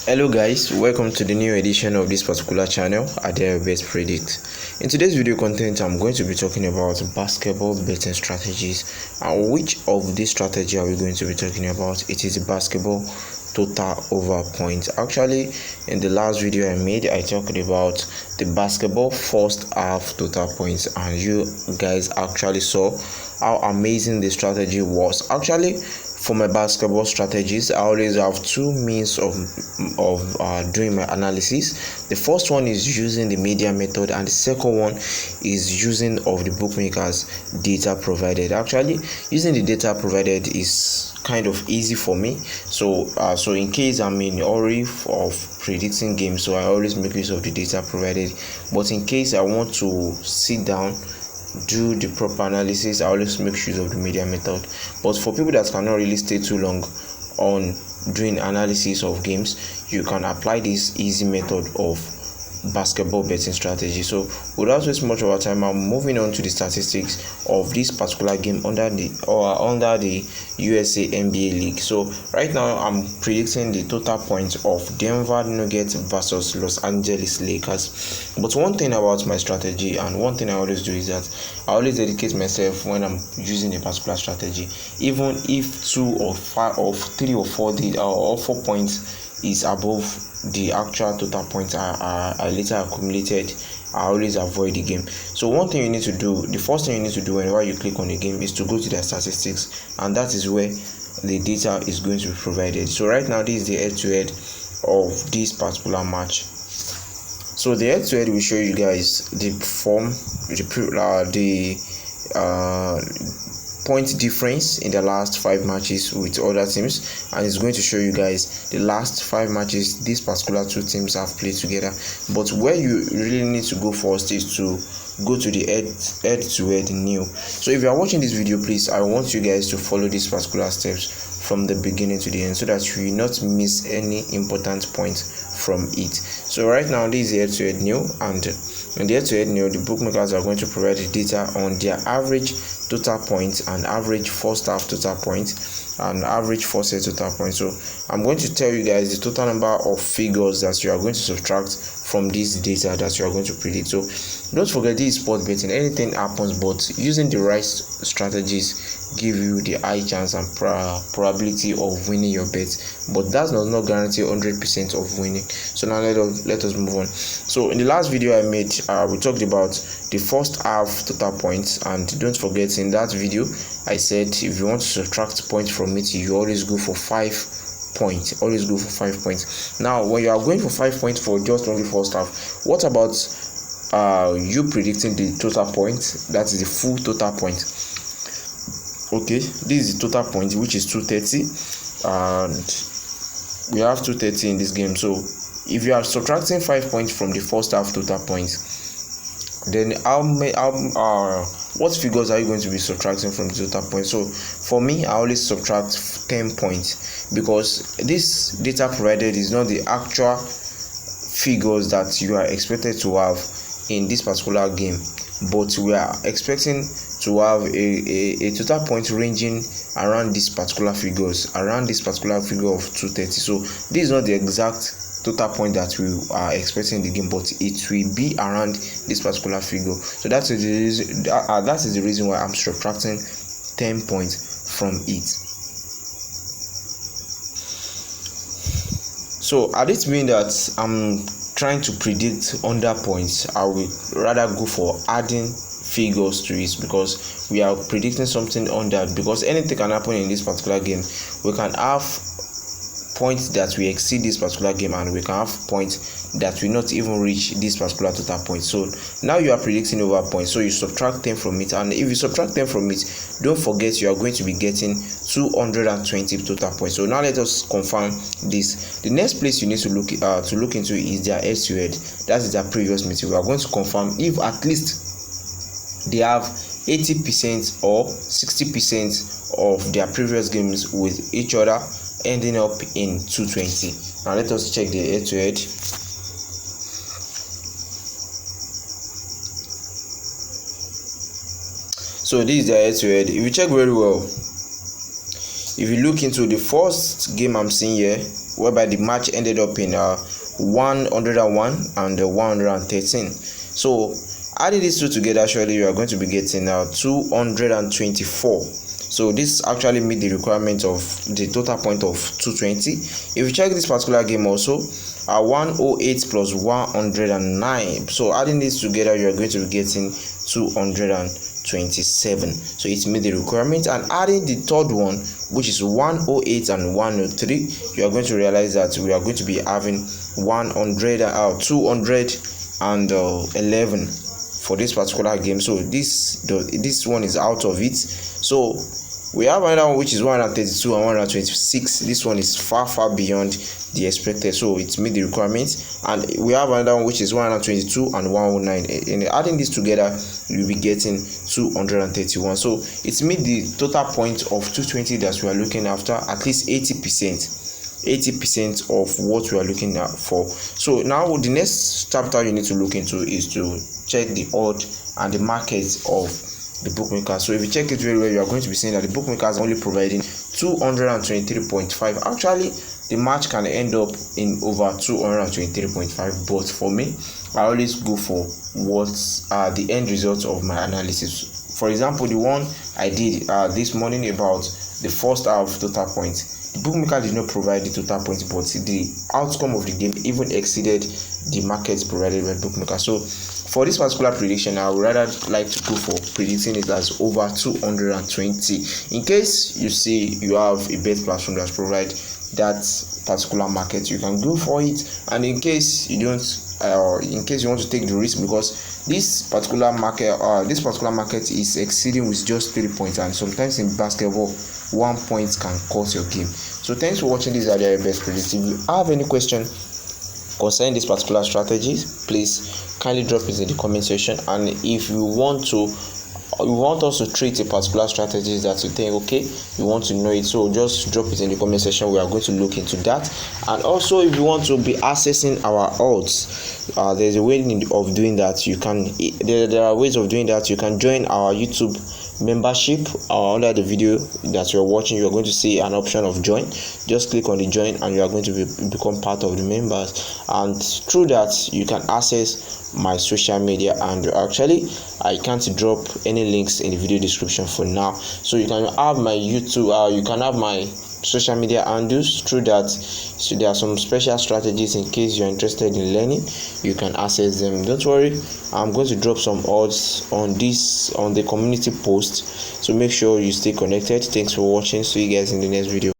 Hello guys, welcome to the new edition of this particular channel, Adele Best Predict. In today's video content, I'm going to be talking about basketball betting strategies. And which of these strategy are we going to be talking about? It is basketball total over points. Actually, in the last video I made, I talked about the basketball first half total points, and you guys actually saw how amazing the strategy was. Actually, for my basketball strategies, I always have two means of doing my analysis. The first one is using the media method, and the second one is using of the bookmakers data provided. Actually, using the data provided is kind of easy for me. So in case I'm in a hurry of predicting games, so I always make use of the data provided. But in case I want to sit down, do the proper analysis, I always make use of the media method. But for people that cannot really stay too long on doing analysis of games, you can apply this easy method of basketball betting strategy. So without wasting much of our time, I'm moving on to the statistics of this particular game under the USA NBA League. So right now I'm predicting the total points of Denver Nuggets versus Los Angeles Lakers. But one thing about my strategy, and one thing I always do, is that I always dedicate myself when I'm using a particular strategy, even if 2 or 5 or 3 or 4 or 4 points is above the actual total points I later accumulated, I always avoid the game. So one thing you need to do, the first thing you need to do whenever you click on the game, is to go to the statistics, and that is where the data is going to be provided. So right now, this is the head-to-head of this particular match. So the head-to-head will show you guys the form, the point difference in the last 5 matches with other teams, and it's going to show you guys the last 5 matches these particular two teams have played together. But where you really need to go first is to go to the head-to-head new. So if you are watching this video, please, I want you guys to follow these particular steps from the beginning to the end, so that you will not miss any important point from it. So right now, this is the head-to-head new, and in the head-to-head new, the bookmakers are going to provide the data on their average total points and average first half total points and average first set total points. So I'm going to tell you guys the total number of figures that you are going to subtract from this data that you are going to predict. So don't forget, this is sport betting, anything happens, but using the right strategies give you the high chance and probability of winning your bet, but that does not guarantee 100% of winning. So now let us move on. So in the last video I made, we talked about the first half total points, and don't forget, in that video I said if you want to subtract points from it, you always go for 5 points. Always go for 5 points. Now when you are going for 5 points for just only first half, what about you predicting the total points? That is the full total point. Okay, this is the total point, which is 230, and we have 230 in this game. So if you are subtracting 5 points from the first half total points, then what figures are you going to be subtracting from the total points? So for me, I always subtract 10 points, because this data provided is not the actual figures that you are expected to have in this particular game, but we are expecting to have a total point ranging around this particular figure of 230. So this is not the exact total point that we are expecting in the game, but it will be around this particular figure. So that is the reason why I'm subtracting 10 points from it. So at this mean that I'm trying to predict under points, I will rather go for adding figures to it, because we are predicting something under, because anything can happen in this particular game. We can have points that we exceed this particular game, and we can have points that will not even reach this particular total point. So now you are predicting over points, so you subtract 10 from it, and if you subtract 10 from it, don't forget you are going to be getting 220 total points. So now let us confirm this. The next place you need to look into is their head-to-head. That is their previous meeting. We are going to confirm if at least they have 80% or 60% of their previous games with each other ending up in 220. Now let us check the head-to-head. So this is the head-to-head. If you check very well, if you look into the first game I'm seeing here, whereby the match ended up in 101 and 113. So adding these two together, surely you are going to be getting 224. So this actually meet the requirement of the total point of 220. If you check this particular game also, 108 plus 109. So adding these together, you are going to be getting 227. So it meets the requirement. And adding the third one, which is 108 and 103, you are going to realize that we are going to be having 211 for this particular game. So this one is out of it. So we have another one which is 132 and 126. This one is far beyond the expected, so it meets the requirements. And we have another one which is 122 and 109. And adding this together, you'll be getting 231. So it meets the total point of 220 that we are looking after, at least 80% of what we are looking at for. So now the next chapter you need to look into is to check the odd and the market of the bookmaker. So if you check it very well, you are going to be seeing that the bookmakers are only providing 223.5. Actually, the match can end up in over 223.5, but for me, I always go for what's the end result of my analysis. For example, the one I did this morning about the first half total points, the bookmaker did not provide the total points, but the outcome of the game even exceeded the markets provided by bookmaker. So for this particular prediction, I would rather like to go for predicting it as over 220. In case you see you have a bet platform that provide that particular market, you can go for it. And in case you don't, in case you want to take the risk, because this particular market is exceeding with just 3 points, and sometimes in basketball 1 point can cost your game. So thanks for watching this Ade Best Predict. If you have any question concerning this particular strategy, please kindly drop it in the comment section. And if you want us to treat a particular strategy that you think you want to know it, so just drop it in the comment section. We are going to look into that. And also, if you want to be accessing our odds, there's a way of doing that. You can there are ways of doing that. You can join our YouTube membership. Under the video that you're watching, you're going to see an option of join. Just click on the join and you are going to become part of the members, and through that you can access my social media. And actually I can't drop any links in the video description for now, so you can have my YouTube, you can have my social media handles through that. So there are some special strategies in case you're interested in learning, you can access them. Don't worry, I'm going to drop some odds on the community post, so make sure you stay connected. Thanks for watching. See you guys in the next video.